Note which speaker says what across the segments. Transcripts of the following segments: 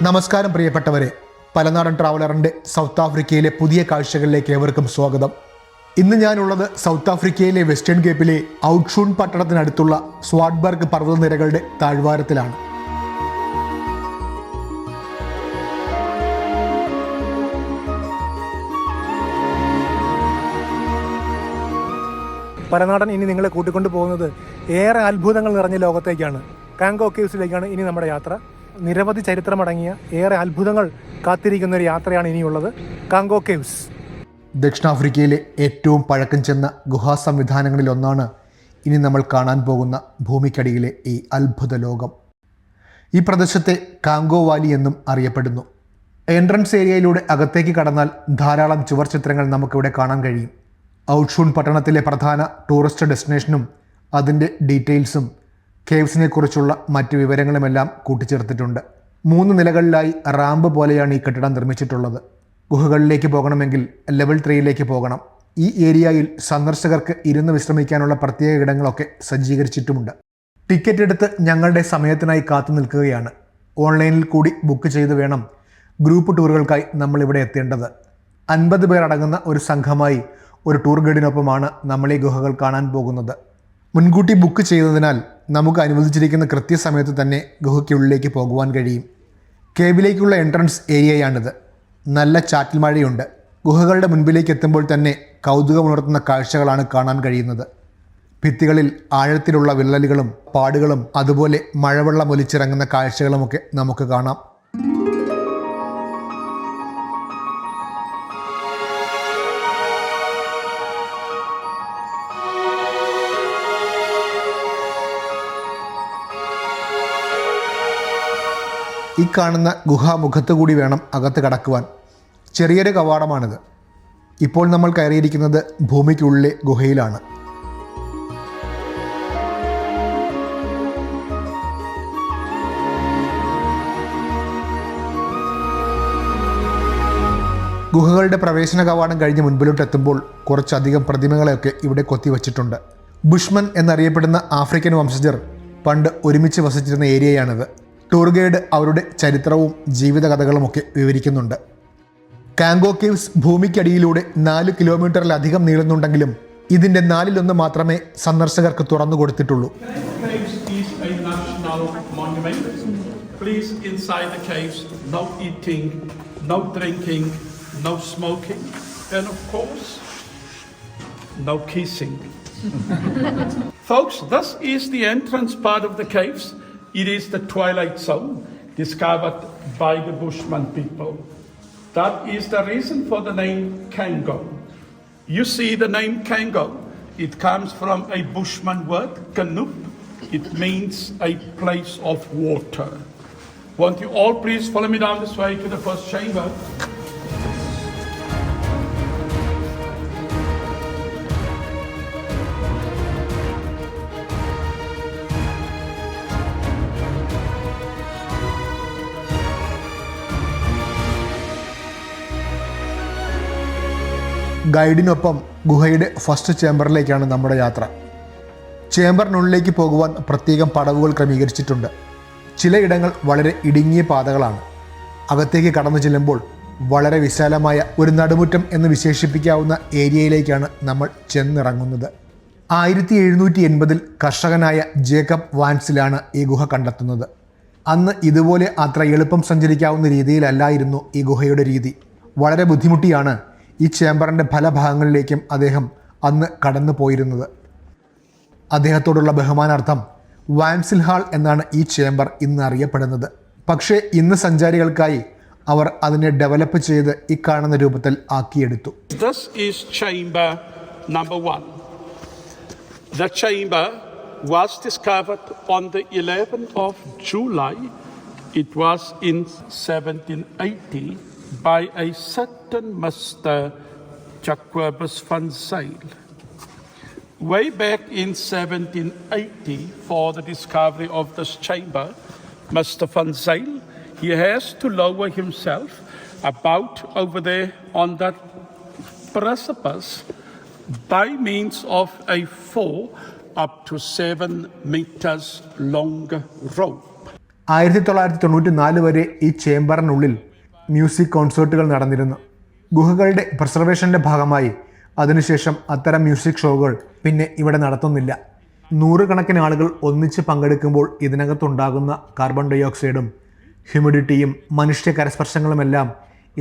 Speaker 1: നമസ്കാരം പ്രിയപ്പെട്ടവരെ, പലനാടൻ ട്രാവലറിൻ്റെ സൗത്ത് ആഫ്രിക്കയിലെ പുതിയ കാഴ്ചകളിലേക്ക് ഏവർക്കും സ്വാഗതം. ഇന്ന് ഞാനുള്ളത് സൗത്ത് ആഫ്രിക്കയിലെ വെസ്റ്റേൺ കേപ്പിലെ ഔട്ട്ഷൂൺ പട്ടണത്തിനടുത്തുള്ള സ്വാർട്ട്ബർഗ് പർവ്വതനിരകളുടെ താഴ്വാരത്തിലാണ്.
Speaker 2: പലനാടൻ ഇനി നിങ്ങളെ കൂട്ടിക്കൊണ്ടു പോകുന്നത് ഏറെ അത്ഭുതങ്ങൾ നിറഞ്ഞ ലോകത്തേക്കാണ്. കാങ്കോ കേവ്സിലേക്കാണ് ഇനി നമ്മുടെ യാത്ര. നിരവധി ചരിത്രമടങ്ങിയ ഏറെ അത്ഭുതങ്ങൾ കാത്തിരിക്കുന്ന ഒരു യാത്രയാണ് ഇനിയുള്ളത്. കാങ്കോ കേവ്സ്
Speaker 1: ദക്ഷിണാഫ്രിക്കയിലെ ഏറ്റവും പഴക്കം ചെന്ന ഗുഹാ സംവിധാനങ്ങളിൽ ഒന്നാണ് ഇനി നമ്മൾ കാണാൻ പോകുന്ന ഭൂമിക്കടിയിലെ ഈ അത്ഭുത ലോകം. ഈ പ്രദേശത്തെ കാങ്കോ വാലി എന്നും അറിയപ്പെടുന്നു. എൻട്രൻസ് ഏരിയയിലൂടെ അകത്തേക്ക് കടന്നാൽ ധാരാളം ചുവർ ചിത്രങ്ങൾ നമുക്കിവിടെ കാണാൻ കഴിയും. ഔട്ട്ഷൂൺ പട്ടണത്തിലെ പ്രധാന ടൂറിസ്റ്റ് ഡെസ്റ്റിനേഷനും അതിൻ്റെ ഡീറ്റെയിൽസും കേവ്സിനെ കുറിച്ചുള്ള മറ്റ് വിവരങ്ങളുമെല്ലാം കൂട്ടിച്ചേർത്തിട്ടുണ്ട്. 3 നിലകളിലായി റാമ്പ് പോലെയാണ് ഈ കെട്ടിടം നിർമ്മിച്ചിട്ടുള്ളത്. ഗുഹകളിലേക്ക് പോകണമെങ്കിൽ ലെവൽ 3യിലേക്ക് പോകണം. ഈ ഏരിയയിൽ സന്ദർശകർക്ക് ഇരുന്ന് വിശ്രമിക്കാനുള്ള പ്രത്യേക ഇടങ്ങളൊക്കെ സജ്ജീകരിച്ചിട്ടുമുണ്ട്. ടിക്കറ്റ് എടുത്ത് ഞങ്ങളുടെ സമയത്തിനായി കാത്തു നിൽക്കുകയാണ്. ഓൺലൈനിൽ കൂടി ബുക്ക് ചെയ്ത് വേണം ഗ്രൂപ്പ് ടൂറുകൾക്കായി നമ്മളിവിടെ എത്തേണ്ടത്. 50 പേർ അടങ്ങുന്ന ഒരു സംഘമായി ഒരു ടൂർ ഗൈഡിനൊപ്പമാണ് നമ്മൾ ഈ ഗുഹകൾ കാണാൻ പോകുന്നത്. മുൻകൂട്ടി ബുക്ക് ചെയ്തതിനാൽ നമുക്ക് അനുവദിച്ചിരിക്കുന്ന കൃത്യസമയത്ത് തന്നെ ഗുഹയ്ക്കുള്ളിലേക്ക് പോകുവാൻ കഴിയും. കേവിലേക്കുള്ള എൻട്രൻസ് ഏരിയയാണിത്. നല്ല ചാറ്റൽ മഴയുണ്ട്. ഗുഹകളുടെ മുൻപിലേക്ക് എത്തുമ്പോൾ തന്നെ കൗതുകമുണർത്തുന്ന കാഴ്ചകളാണ് കാണാൻ കഴിയുന്നത്. ഭിത്തികളിൽ ആഴത്തിലുള്ള വിള്ളലുകളും പാടുകളും അതുപോലെ മഴവെള്ളം ഒലിച്ചിറങ്ങുന്ന കാഴ്ചകളുമൊക്കെ നമുക്ക് കാണാം. ഈ കാണുന്ന ഗുഹാമുഖത്ത് കൂടി വേണം അകത്ത് കടക്കുവാൻ. ചെറിയൊരു കവാടമാണിത്. ഇപ്പോൾ നമ്മൾ കയറിയിരിക്കുന്നത് ഭൂമിക്കുള്ളിലെ ഗുഹയിലാണ്. ഗുഹകളുടെ പ്രവേശന കവാടം കഴിഞ്ഞ് മുൻപിലോട്ട് എത്തുമ്പോൾ കുറച്ചധികം പ്രതിമകളെയൊക്കെ ഇവിടെ കൊത്തിവച്ചിട്ടുണ്ട്. ബുഷ്മൻ എന്നറിയപ്പെടുന്ന ആഫ്രിക്കൻ വംശജർ പണ്ട് ഒരുമിച്ച് വസിച്ചിരുന്ന ഏരിയയാണിത്. ടൂർ ഗൈഡ് അവരുടെ ചരിത്രവും ജീവിതകഥകളുമൊക്കെ വിവരിക്കുന്നുണ്ട്. കാങ്കോ കേവ്സ് ഭൂമിക്കടിയിലൂടെ 4 കിലോമീറ്ററിലധികം നീളുന്നുണ്ടെങ്കിലും ഇതിൻ്റെ 4/1 മാത്രമേ സന്ദർശകർക്ക് തുറന്നു കൊടുത്തിട്ടുള്ളൂ.
Speaker 3: Folks, this is the entrance part of the caves. It is the twilight zone discovered by the Bushman people. That is the reason for the name Kango. You see the name Kango, it comes from a Bushman word, Kanup. It means a place of water. Won't you all please follow me down this way to the first chamber.
Speaker 1: ഗൈഡിനൊപ്പം ഗുഹയുടെ first ചേംബറിലേക്കാണ് നമ്മുടെ യാത്ര. ചേംബറിനുള്ളിലേക്ക് പോകുവാൻ പ്രത്യേകം പടവുകൾ ക്രമീകരിച്ചിട്ടുണ്ട്. ചിലയിടങ്ങൾ വളരെ ഇടുങ്ങിയ പാതകളാണ്. അകത്തേക്ക് കടന്നു ചെല്ലുമ്പോൾ വളരെ വിശാലമായ ഒരു നടുമുറ്റം എന്ന് വിശേഷിപ്പിക്കാവുന്ന ഏരിയയിലേക്കാണ് നമ്മൾ ചെന്നിറങ്ങുന്നത്. 1780 കർഷകനായ ജേക്കബ് വാൻസിലാണ് ഈ ഗുഹ കണ്ടെത്തുന്നത്. അന്ന് ഇതുപോലെ അത്ര എളുപ്പം സഞ്ചരിക്കാവുന്ന രീതിയിലല്ലായിരുന്നു ഈ ഗുഹയുടെ രീതി. വളരെ ബുദ്ധിമുട്ടിയാണ് ഈ ചേംബറിൻ്റെ പല ഭാഗങ്ങളിലേക്കും അദ്ദേഹം അന്ന് കടന്നു പോയിരുന്നത്. അദ്ദേഹത്തോടുള്ള ബഹുമാനാർത്ഥം വാൻസിൽ ഹാൾ എന്നാണ് ഈ ചേംബർ ഇന്ന് അറിയപ്പെടുന്നത്. പക്ഷേ ഇന്ന് സഞ്ചാരികൾക്കായി അവർ അതിനെ ഡെവലപ്പ് ചെയ്ത് ഈ കാണുന്ന രൂപത്തിൽ ആക്കിയെടുത്തു.
Speaker 3: This is chamber number 1. The chamber was discovered on the 11th of July. It was in 1780 by a certain Mr. Jacobus van Zyl. Way back in 1780, for the discovery of this chamber, Mr. van Zyl, he has to lower himself about over there on that precipice by means of a 4 up to 7 meters long rope.
Speaker 1: 1994 വരെ ഈ ചേംബറിനുള്ളിൽ music കോൺസേർട്ടുകൾ നടന്നിരുന്നു. ഗുഹകളുടെ പ്രിസർവേഷൻ്റെ ഭാഗമായി അതിനുശേഷം അത്തരം music ഷോകൾ പിന്നെ ഇവിടെ നടത്തുന്നില്ല. നൂറുകണക്കിന് ആളുകൾ ഒന്നിച്ച് പങ്കെടുക്കുമ്പോൾ ഇതിനകത്തുണ്ടാകുന്ന കാർബൺ ഡൈ ഓക്സൈഡും ഹ്യൂമിഡിറ്റിയും മനുഷ്യ കരസ്പർശങ്ങളുമെല്ലാം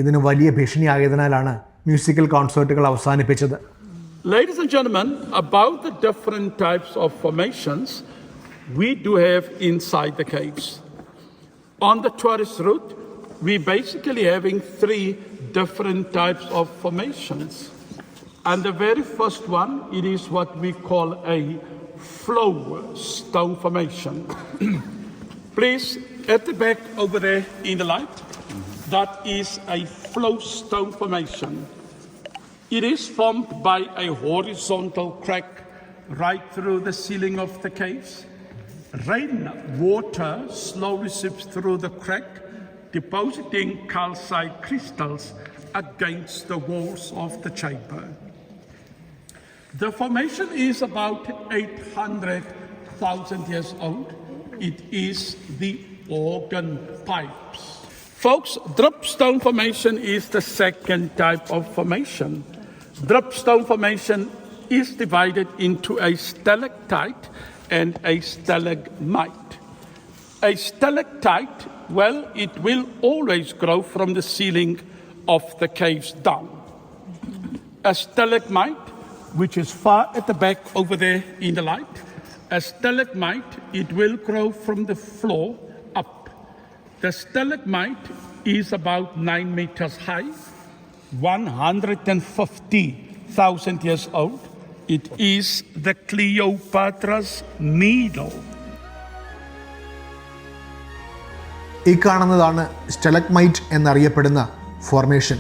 Speaker 1: ഇതിന് വലിയ ഭീഷണിയായതിനാലാണ് മ്യൂസിക്കൽ കോൺസേർട്ടുകൾ അവസാനിപ്പിച്ചത്.
Speaker 3: Ladies and gentlemen, about the different types of formations we do have inside the caves. On the tourist route, we're basically having 3 different types of formations. And the very first one, it is what we call a flow stone formation. Please, at the back over there in the light, that is a flow stone formation. It is formed by a horizontal crack right through the ceiling of the caves. Rain water slowly seeps through the crack, depositing calcite crystals against the walls of the chamber. The formation is about 800,000 years old. It is the organ pipes. Folks, dripstone formation is the second type of formation. Dripstone formation is divided into a stalactite and a stalagmite. A stalactite, well, it will always grow from the ceiling of the caves down. A stalagmite, which is far at the back over there in the light, a stalagmite, it will grow from the floor up. The stalagmite is about 9 meters high, 150,000 years old. It is the Cleopatra's Needle.
Speaker 1: ഈ കാണുന്നതാണ് സ്റ്റലഗ്മൈറ്റ് എന്നറിയപ്പെടുന്ന formation.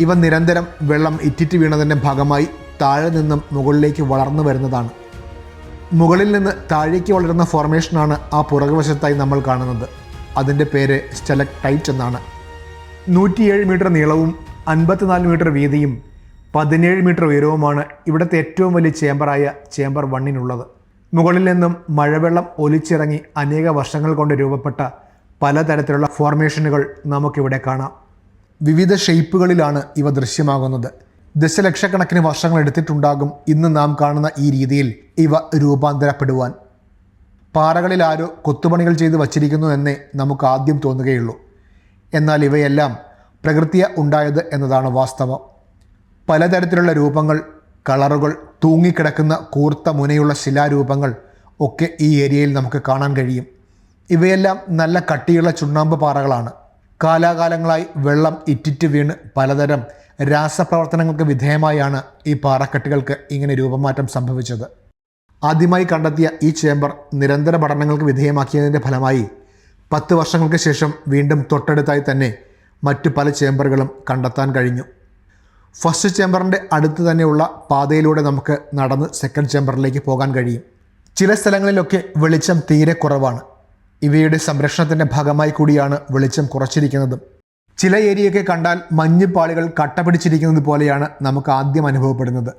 Speaker 1: ഇവ നിരന്തരം വെള്ളം ഇറ്റിറ്റ് വീണതിൻ്റെ ഭാഗമായി താഴെ നിന്നും മുകളിലേക്ക് വളർന്നു വരുന്നതാണ്. മുകളിൽ നിന്ന് താഴേക്ക് വളരുന്ന ഫോർമേഷനാണ് ആ പുറകുവശത്തായി നമ്മൾ കാണുന്നത്. അതിൻ്റെ പേര് സ്റ്റലക്ടൈറ്റ് എന്നാണ്. 107 മീറ്റർ നീളവും 54 മീറ്റർ വീതിയും 17 മീറ്റർ ഉയരവുമാണ് ഇവിടുത്തെ ഏറ്റവും വലിയ ചേംബറായ ചേംബർ 1-നുള്ളത്. മുകളിൽ നിന്നും മഴവെള്ളം ഒലിച്ചിറങ്ങി അനേക വർഷങ്ങൾ കൊണ്ട് രൂപപ്പെട്ട പലതരത്തിലുള്ള ഫോർമേഷനുകൾ നമുക്കിവിടെ കാണാം. വിവിധ ഷേപ്പുകളിലാണ് ഇവ ദൃശ്യമാകുന്നത്. ദശലക്ഷക്കണക്കിന് വർഷങ്ങൾ എടുത്തിട്ടുണ്ടാകും ഇന്ന് നാം കാണുന്ന ഈ രീതിയിൽ ഇവ രൂപാന്തരപ്പെടുവാൻ. പാറകളിൽ ആരോ കൊത്തുപണികൾ ചെയ്ത് വച്ചിരിക്കുന്നു എന്നേ നമുക്ക് ആദ്യം തോന്നുകയുള്ളൂ. എന്നാൽ ഇവയെല്ലാം പ്രകൃതിയ ഉണ്ടായത് എന്നതാണ് വാസ്തവം. പലതരത്തിലുള്ള രൂപങ്ങൾ, കളറുകൾ, തൂങ്ങിക്കിടക്കുന്ന കൂർത്ത മുനയുള്ള ശിലാരൂപങ്ങൾ ഒക്കെ ഈ ഏരിയയിൽ നമുക്ക് കാണാൻ കഴിയും. ഇവയെല്ലാം നല്ല കട്ടിയുള്ള ചുണ്ണാമ്പ് പാറകളാണ്. കാലാകാലങ്ങളായി വെള്ളം ഇറ്റിറ്റ് വീണ് പലതരം രാസപ്രവർത്തനങ്ങൾക്ക് വിധേയമായാണ് ഈ പാറക്കെട്ടുകൾക്ക് ഇങ്ങനെ രൂപമാറ്റം സംഭവിച്ചത്. ആദ്യമായി കണ്ടെത്തിയ ഈ ചേംബർ നിരന്തര പഠനങ്ങൾക്ക് വിധേയമാക്കിയതിൻ്റെ ഫലമായി 10 വർഷങ്ങൾക്ക് ശേഷം വീണ്ടും തൊട്ടടുത്തായി തന്നെ മറ്റു പല ചേംബറുകളും കണ്ടെത്താൻ കഴിഞ്ഞു. ഫസ്റ്റ് ചേംബറിൻ്റെ അടുത്ത് തന്നെയുള്ള പാതയിലൂടെ നമുക്ക് നടന്ന് സെക്കൻഡ് ചേംബറിലേക്ക് പോകാൻ കഴിയും. ചില സ്ഥലങ്ങളിലൊക്കെ വെളിച്ചം തീരെ കുറവാണ്. ഇവയുടെ സംരക്ഷണത്തിൻ്റെ ഭാഗമായി കൂടിയാണ് വെളിച്ചം കുറച്ചിരിക്കുന്നത്. ചില ഏരിയയൊക്കെ കണ്ടാൽ മഞ്ഞുപാളികൾ കട്ട പിടിച്ചിരിക്കുന്നത് പോലെയാണ് നമുക്ക് ആദ്യം അനുഭവപ്പെടുന്നത്.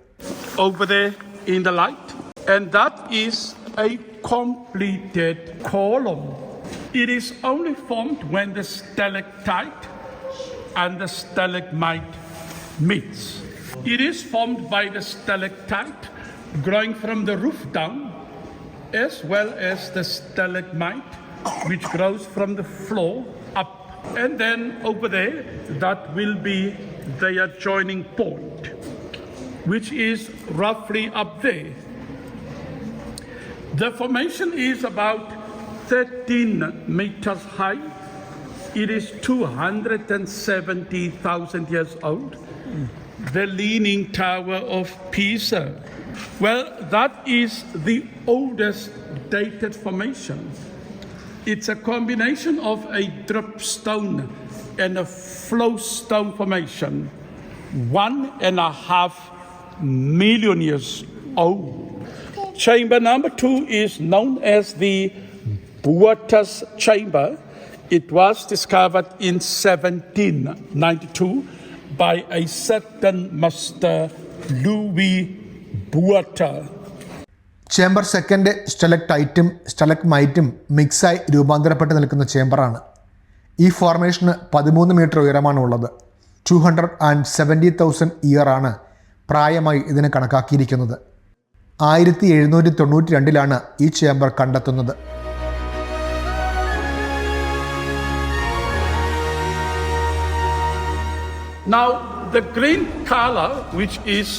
Speaker 3: Over there in the light, and that is a completed column. It is only formed when the stalactite and the stalagmite meets. It is formed by the stalactite growing from the roof down, as well as the stalagmite which grows from the floor up. And then over there, that will be their joining point, which is roughly up there. The formation is about 13 meters high. It is 270,000 years old. The Leaning Tower of Pisa. Well, that is the oldest dated formation. It's a combination of a dripstone and a flowstone formation, 1.5 million years old. Chamber number 2 is known as the Buata's Chamber. It was discovered in 1792 by a certain Master Louis Buata.
Speaker 1: Chamber second സ്റ്റലക്ടൈറ്റും സ്റ്റലക്മൈറ്റും മിക്സായി രൂപാന്തരപ്പെട്ട് നിൽക്കുന്ന ചേംബറാണ്. ഈ ഫോർമേഷന് 13 metre ഉയരമാണ് ഉള്ളത്. 270,000 ഇയറാണ് പ്രായമായി ഇതിന് കണക്കാക്കിയിരിക്കുന്നത്. 1792 ഈ ചേംബർ കണ്ടെത്തുന്നത്.
Speaker 3: Now, the green color, which is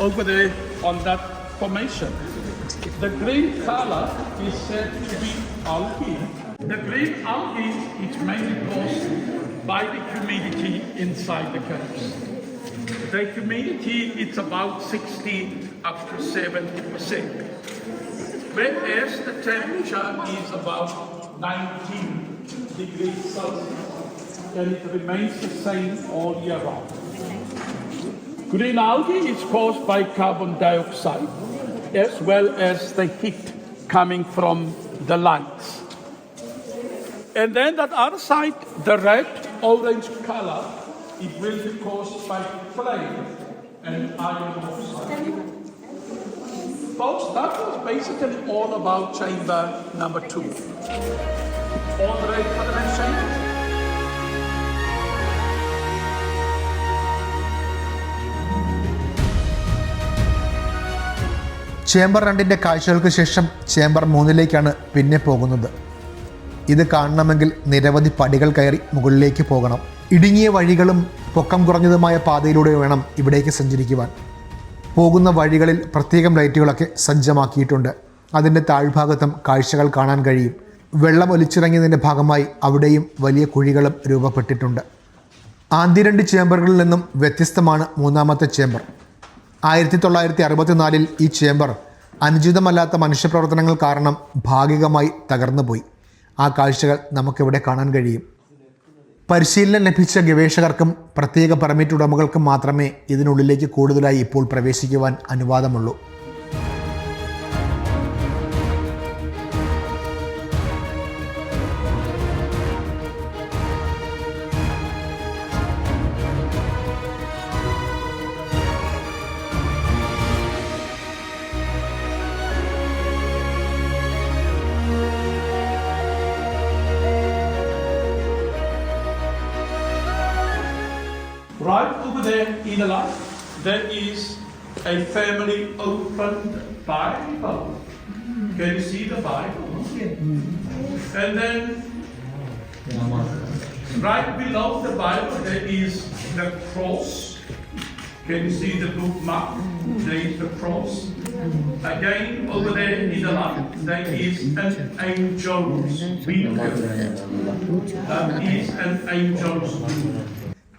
Speaker 3: over there on that formation, the green color is said to be algae. The green algae is mainly caused by the humidity inside the caves. The humidity is about 60 up to 70%, whereas the temperature is about 19 degrees Celsius, and it remains the same all year round. Green algae is caused by carbon dioxide as well as the heat coming from the lights. And then that other side, the red, orange color, it will be caused by flame and iron oxide. Folks, that was basically all about chamber number 2. All ready for the next chamber?
Speaker 1: Chamber 2 കാഴ്ചകൾക്ക് ശേഷം chamber 3 പിന്നെ പോകുന്നത്. ഇത് കാണണമെങ്കിൽ നിരവധി പടികൾ കയറി മുകളിലേക്ക് പോകണം. ഇടുങ്ങിയ വഴികളും പൊക്കം കുറഞ്ഞതുമായ പാതയിലൂടെ വേണം ഇവിടേക്ക് സഞ്ചരിക്കുവാൻ. പോകുന്ന വഴികളിൽ പ്രത്യേകം ലൈറ്റുകളൊക്കെ സജ്ജമാക്കിയിട്ടുണ്ട്. അതിൻ്റെ താഴ്ഭാഗത്തും കാഴ്ചകൾ കാണാൻ കഴിയും. വെള്ളം ഒലിച്ചിറങ്ങിയതിൻ്റെ ഭാഗമായി അവിടെയും വലിയ കുഴികളും രൂപപ്പെട്ടിട്ടുണ്ട്. ആദ്യ 2 ചേംബറുകളിൽ നിന്നും വ്യത്യസ്തമാണ് മൂന്നാമത്തെ ചേംബർ. 1964 ഈ ചേംബർ അനുചിതമല്ലാത്ത മനുഷ്യപ്രവർത്തനങ്ങൾ കാരണം ഭാഗികമായി തകർന്നുപോയി. ആ കാഴ്ചകൾ നമുക്കിവിടെ കാണാൻ കഴിയും. പരിശീലനം ലഭിച്ച ഗവേഷകർക്കും പ്രത്യേക പെർമിറ്റ് ഉടമകൾക്കും മാത്രമേ ഇതിനുള്ളിലേക്ക് കൂടുതലായി ഇപ്പോൾ പ്രവേശിക്കുവാൻ അനുവാദമുള്ളൂ.
Speaker 3: Right over there in the light, there is a family opened Bible. Can you see the Bible? And then right below the Bible, there is the cross. Can you see the bookmark? There is the cross. Again, over there in the light, there is an angel's wheel. That is an angel's wheel.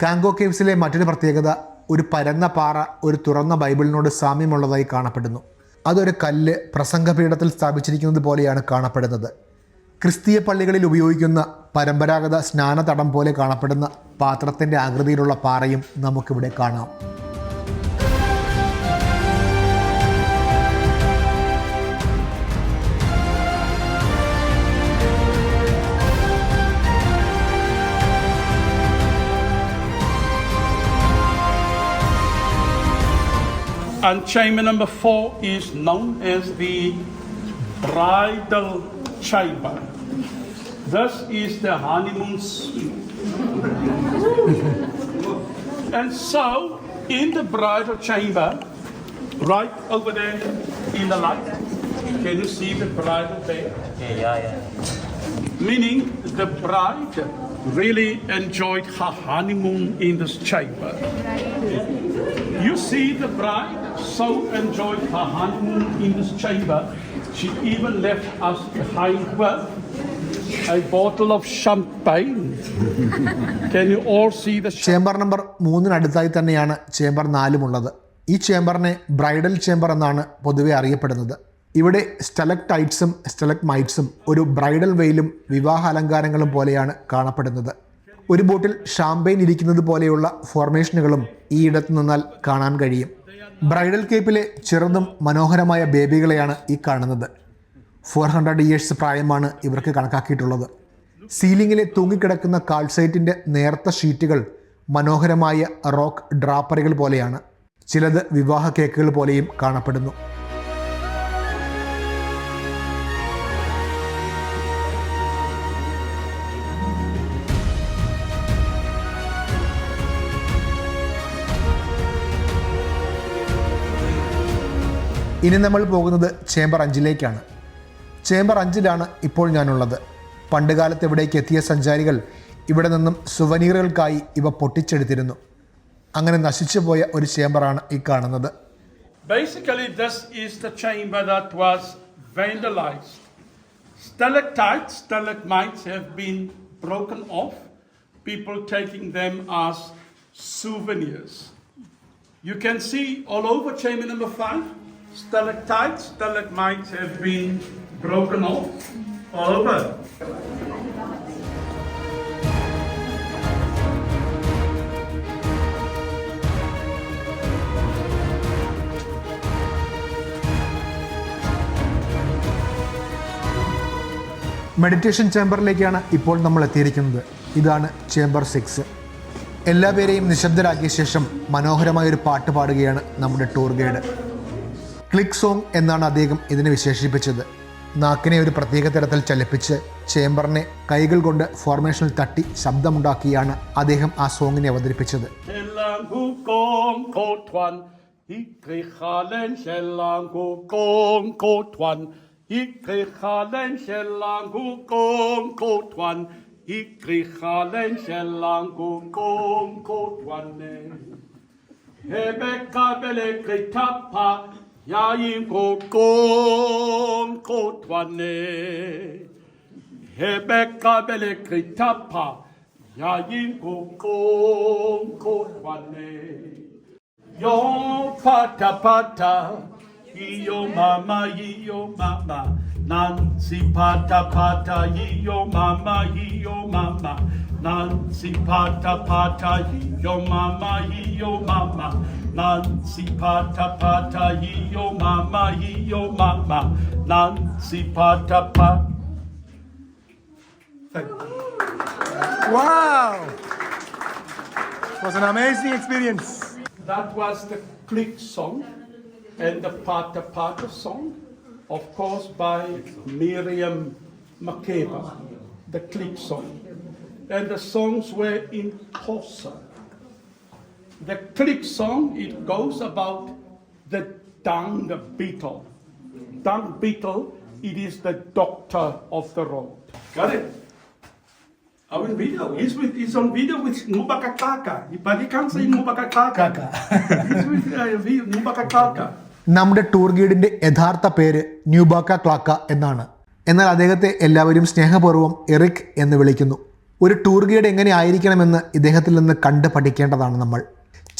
Speaker 1: കാങ്കോ കേവ്സിലെ മറ്റൊരു പ്രത്യേകത, ഒരു പരന്ന പാറ ഒരു തുറന്ന ബൈബിളിനോട് സാമ്യമുള്ളതായി കാണപ്പെടുന്നു. അതൊരു കല്ല് പ്രസംഗപീഠത്തിൽ സ്ഥാപിച്ചിരിക്കുന്നത് പോലെയാണ് കാണപ്പെടുന്നത്. ക്രിസ്തീയ പള്ളികളിൽ ഉപയോഗിക്കുന്ന പരമ്പരാഗത സ്നാനതടം പോലെ കാണപ്പെടുന്ന പാത്രത്തിൻ്റെ ആകൃതിയിലുള്ള പാറയും നമുക്കിവിടെ കാണാം.
Speaker 3: And chamber number 4 is known as the bridal chamber. This is the honeymoon suite. And so, in the bridal chamber, right over there in the light, can you see the bridal bed?
Speaker 4: Yeah.
Speaker 3: Meaning the bride really enjoyed her honeymoon in this chamber. You see the bride so enjoyed her honeymoon in this chamber, she even left us behind her a bottle of champagne. Can you all see the
Speaker 1: chamber number 3 തന്നെയാണ് chamber 4 ഉള്ളത്. ഈ ചേംബറിനെ bridal chamber എന്നാണ് പൊതുവെ അറിയപ്പെടുന്നത്. ഇവിടെ സ്റ്റലക്ടൈറ്റ്സും സ്റ്റലക്മൈറ്റ്സും ഒരു bridal വെയിലും വിവാഹ അലങ്കാരങ്ങളും പോലെയാണ് കാണപ്പെടുന്നത്. ഒരു ബോട്ടിൽ ഷാമ്പെയിൻ ഇരിക്കുന്നത് പോലെയുള്ള ഫോർമേഷനുകളും ഈ ഇടത്ത് നിന്നാൽ കാണാൻ കഴിയും. ബ്രൈഡൽ കേപ്പിലെ ചെറുതും മനോഹരമായ ബേബികളെയാണ് ഈ കാണുന്നത്. 400 ഇയേഴ്സ് പ്രായമാണ് ഇവർക്ക് കണക്കാക്കിയിട്ടുള്ളത്. സീലിങ്ങിലെ തൂങ്ങിക്കിടക്കുന്ന കാൾസൈറ്റിൻ്റെ നേർത്ത ഷീറ്റുകൾ മനോഹരമായ റോക്ക് ഡ്രാപ്പറികൾ പോലെയാണ്. ചിലത് വിവാഹ കേക്കുകൾ പോലെയും കാണപ്പെടുന്നു. ഇനി നമ്മൾ പോകുന്നത് ചേംബർ 5ലേക്കാണ്. ചേംബർ 5ലാണ് ഇപ്പോൾ ഞാനുള്ളത്. പണ്ടുകാലത്ത് ഇവിടേക്ക് എത്തിയ സഞ്ചാരികൾ ഇവിടെ നിന്നും സുവനീറുകൾക്കായി ഇവ പൊട്ടിച്ചെടുത്തിരുന്നു. അങ്ങനെ നശിച്ചു പോയ ഒരു ചേംബറാണ് ഈ കാണുന്നത്.
Speaker 3: Basically, this is the chamber that was vandalized. Stalactites, stalagmites have been broken off, people taking them as souvenirs. You can see all over chamber number 5, stalactites, stalagmites have been broken off all over.
Speaker 1: Meditation ചേംബറിലേക്കാണ് ഇപ്പോൾ നമ്മൾ എത്തിയിരിക്കുന്നത്. ഇതാണ് chamber 6. എല്ലാവരെയും നിശബ്ദരാക്കിയ ശേഷം മനോഹരമായൊരു പാട്ട് പാടുകയാണ് നമ്മുടെ ടൂർ ഗൈഡ്. ക്ലിക്ക് സോങ് എന്നാണ് അദ്ദേഹം ഇതിനെ വിശേഷിപ്പിച്ചത്. നാക്കിനെ ഒരു പ്രത്യേക തരത്തിൽ ചലിപ്പിച്ച് ചേംബറിനെ കൈകൾ കൊണ്ട് ഫോർമേഷനിൽ തട്ടി ശബ്ദമുണ്ടാക്കിയാണ് അദ്ദേഹം ആ സോങ്ങിനെ അവതരിപ്പിച്ചത്.
Speaker 3: Ikrichalen shellang hukom kotwan, ikrichalen shellang hukom kotwane. Hebeka bele kritapa, yaim hukom kotwane. Hebeka bele kritapa, yaim hukom kotwane. Yo pata pata. Yo mama, Nancy pata pata, yo mama, Nancy pata pata, yo mama, Nancy pata pata, yo mama, Nancy pata pata.
Speaker 2: Wow! It was an amazing experience.
Speaker 3: That was the click song. And the Pata Pata song, of course, by Miriam Makeba, the click song. And the songs were in Xhosa. The click song, it goes about the dung beetle. Dung beetle, it is the doctor of the road. Got it? Our video is on video with Mubakakaka. But he can't say Mubakakaka. It's with Mubakakaka.
Speaker 1: നമ്മുടെ tour ഗൈഡിൻ്റെ യഥാർത്ഥ പേര് ന്യൂബാക്ക ക്ലാക്ക എന്നാണ്. എന്നാൽ അദ്ദേഹത്തെ എല്ലാവരും സ്നേഹപൂർവ്വം Eric എന്ന് വിളിക്കുന്നു. ഒരു ടൂർ ഗൈഡ് എങ്ങനെ ആയിരിക്കണമെന്ന് ഇദ്ദേഹത്തിൽ നിന്ന് കണ്ട് പഠിക്കേണ്ടതാണ് നമ്മൾ.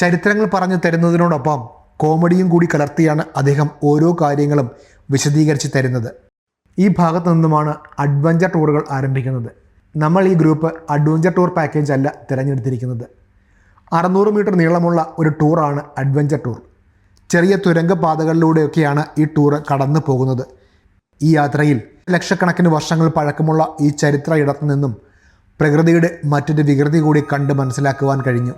Speaker 1: ചരിത്രങ്ങൾ പറഞ്ഞു തരുന്നതിനോടൊപ്പം കോമഡിയും കൂടി കലർത്തിയാണ് അദ്ദേഹം ഓരോ കാര്യങ്ങളും വിശദീകരിച്ച് തരുന്നത്. ഈ ഭാഗത്തു നിന്നുമാണ് അഡ്വഞ്ചർ ടൂറുകൾ ആരംഭിക്കുന്നത്. നമ്മൾ ഈ ഗ്രൂപ്പ് അഡ്വഞ്ചർ ടൂർ പാക്കേജ് അല്ല തിരഞ്ഞെടുത്തിരിക്കുന്നത്. 600 മീറ്റർ നീളമുള്ള ഒരു ടൂറാണ് അഡ്വഞ്ചർ ടൂർ. ചെറിയ തുരങ്ക പാതകളിലൂടെയൊക്കെയാണ് ഈ ടൂറ് കടന്നു പോകുന്നത്. ഈ യാത്രയിൽ ലക്ഷക്കണക്കിന് വർഷങ്ങൾ പഴക്കമുള്ള ഈ ചരിത്ര ഇടത്തു നിന്നും പ്രകൃതിയുടെ മറ്റൊരു വികൃതി കൂടി കണ്ട് മനസ്സിലാക്കുവാൻ കഴിഞ്ഞു.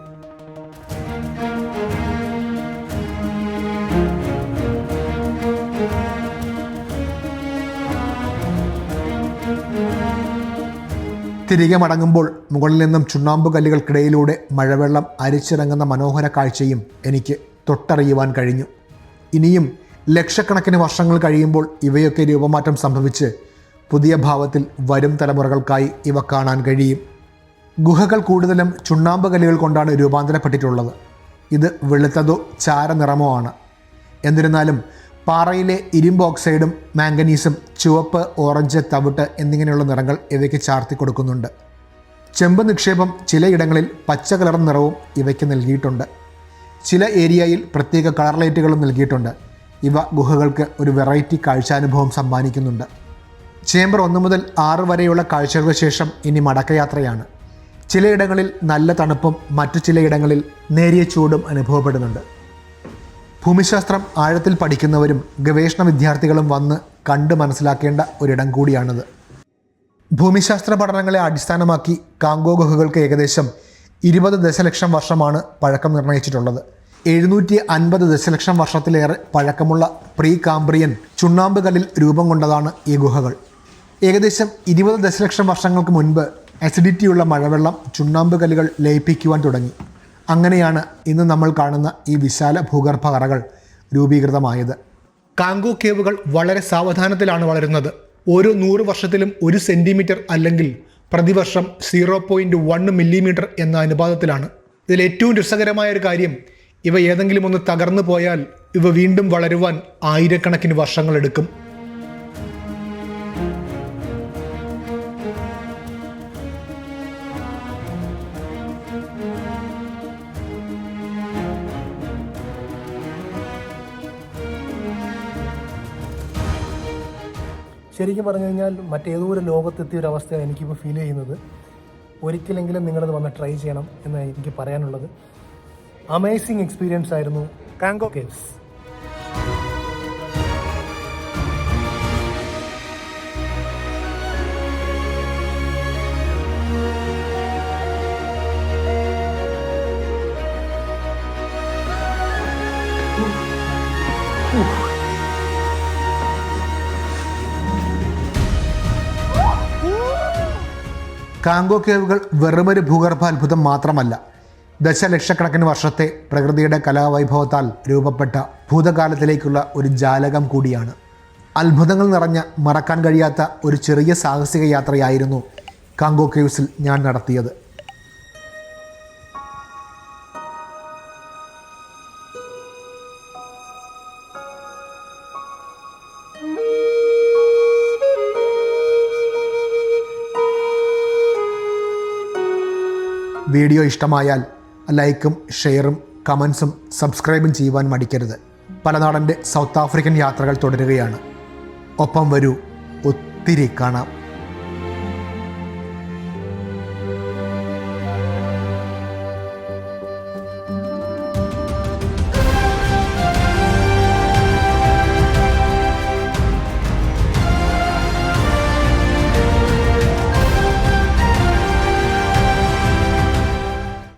Speaker 1: തിരികെ മടങ്ങുമ്പോൾ മുകളിൽ നിന്നും ചുണ്ണാമ്പ് കല്ലുകൾക്കിടയിലൂടെ മഴവെള്ളം അരിച്ചിറങ്ങുന്ന മനോഹര കാഴ്ചയും എനിക്ക് തൊട്ടറിയുവാൻ കഴിഞ്ഞു. ഇനിയും ലക്ഷക്കണക്കിന് വർഷങ്ങൾ കഴിയുമ്പോൾ ഇവയൊക്കെ രൂപമാറ്റം സംഭവിച്ച് പുതിയ ഭാവത്തിൽ വരും തലമുറകൾക്കായി ഇവ കാണാൻ കഴിയും. ഗുഹകൾ കൂടുതലും ചുണ്ണാമ്പ് കല്ലുകൾ കൊണ്ടാണ് രൂപാന്തരപ്പെട്ടിട്ടുള്ളത്. ഇത് വെളുത്തതോ ചാരനിറമോ ആണ്. എന്നിരുന്നാലും പാറയിലെ ഇരുമ്പ് ഓക്സൈഡും മാംഗനീസും ചുവപ്പ്, ഓറഞ്ച്, തവിട്ട് എന്നിങ്ങനെയുള്ള നിറങ്ങൾ ഇവയ്ക്ക് ചാർത്തി കൊടുക്കുന്നുണ്ട്. ചെമ്പ് നിക്ഷേപം ചിലയിടങ്ങളിൽ പച്ച കളർ നിറവും ഇവയ്ക്ക് നൽകിയിട്ടുണ്ട്. ചില ഏരിയയിൽ പ്രത്യേക കളർ ലൈറ്റുകളും നൽകിയിട്ടുണ്ട്. ഇവ ഗുഹകൾക്ക് ഒരു വെറൈറ്റി കാഴ്ചാനുഭവം സമ്മാനിക്കുന്നുണ്ട്. ചേംബർ 1 മുതൽ 6 വരെയുള്ള കാഴ്ചകൾക്ക് ശേഷം ഇനി മടക്കയാത്രയാണ്. ചിലയിടങ്ങളിൽ നല്ല തണുപ്പും മറ്റു ചിലയിടങ്ങളിൽ നേരിയ ചൂടും അനുഭവപ്പെടുന്നുണ്ട്. ഭൂമിശാസ്ത്രം ആഴത്തിൽ പഠിക്കുന്നവരും ഗവേഷണ വിദ്യാർത്ഥികളും വന്ന് കണ്ട് മനസ്സിലാക്കേണ്ട ഒരിടം കൂടിയാണിത്. ഭൂമിശാസ്ത്ര പഠനങ്ങളെ അടിസ്ഥാനമാക്കി കാങ്കോ ഗുഹകൾക്ക് ഏകദേശം 20 ദശലക്ഷം വർഷമാണ് പഴക്കം നിർണ്ണയിച്ചിട്ടുള്ളത്. 750 ദശലക്ഷം വർഷത്തിലേറെ പഴക്കമുള്ള പ്രീ കാംബ്രിയൻ ചുണ്ണാമ്പ് കല്ലിൽ രൂപം കൊണ്ടതാണ് ഈ ഗുഹകൾ. ഏകദേശം 20 ദശലക്ഷം വർഷങ്ങൾക്ക് മുൻപ് അസിഡിറ്റിയുള്ള മഴവെള്ളം ചുണ്ണാമ്പ് കല്ലുകൾ ലയിപ്പിക്കുവാൻ തുടങ്ങി. അങ്ങനെയാണ് ഇന്ന് നമ്മൾ കാണുന്ന ഈ വിശാല ഭൂഗർഭ അറകൾ രൂപീകൃതമായത്. കാങ്കോ കേവുകൾ വളരെ സാവധാനത്തിലാണ് വളരുന്നത്. ഓരോ 100 വർഷത്തിലും 1 സെന്റിമീറ്റർ അല്ലെങ്കിൽ പ്രതിവർഷം 0.1 മില്ലിമീറ്റർ എന്ന അനുപാതത്തിലാണ്. ഇതിൽ ഏറ്റവും രസകരമായ ഒരു കാര്യം, ഇവ ഏതെങ്കിലും ഒന്ന് തകർന്നു പോയാൽ ഇവ വീണ്ടും വളരുവാൻ ആയിരക്കണക്കിന് വർഷങ്ങളെടുക്കും.
Speaker 2: ശരിക്കും പറഞ്ഞു കഴിഞ്ഞാൽ മറ്റേതോ ഒരു ലോകത്തെത്തിയ ഒരു അവസ്ഥയാണ് എനിക്കിപ്പോൾ ഫീൽ ചെയ്യുന്നത്. ഒരിക്കലെങ്കിലും നിങ്ങളത് വന്ന് ട്രൈ ചെയ്യണം എന്ന് എനിക്ക് പറയാനുള്ളത്. അമേസിങ് എക്സ്പീരിയൻസ് ആയിരുന്നു കാങ്കോ കേവ്സ്.
Speaker 1: കാങ്കോ കേവുകൾ വെറുമൊരു ഭൂഗർഭാത്ഭുതം മാത്രമല്ല, ദശലക്ഷക്കണക്കിന് വർഷത്തെ പ്രകൃതിയുടെ കലാവൈഭവത്താൽ രൂപപ്പെട്ട ഭൂതകാലത്തിലേക്കുള്ള ഒരു ജാലകം കൂടിയാണ്. അത്ഭുതങ്ങൾ നിറഞ്ഞ മറക്കാൻ കഴിയാത്ത ഒരു ചെറിയ സാഹസിക യാത്രയായിരുന്നു കാങ്കോ കേവ്സിൽ ഞാൻ നടത്തിയത്. വീഡിയോ ഇഷ്ടമായാൽ ലൈക്കും ഷെയറും കമൻസും സബ്സ്ക്രൈബും ചെയ്യുവാൻ മടിക്കരുത്. പലനാടൻ്റെ സൗത്ത് ആഫ്രിക്കൻ യാത്രകൾ തുടരുകയാണ്. ഒപ്പം വരൂ, ഒത്തിരി കാണാം.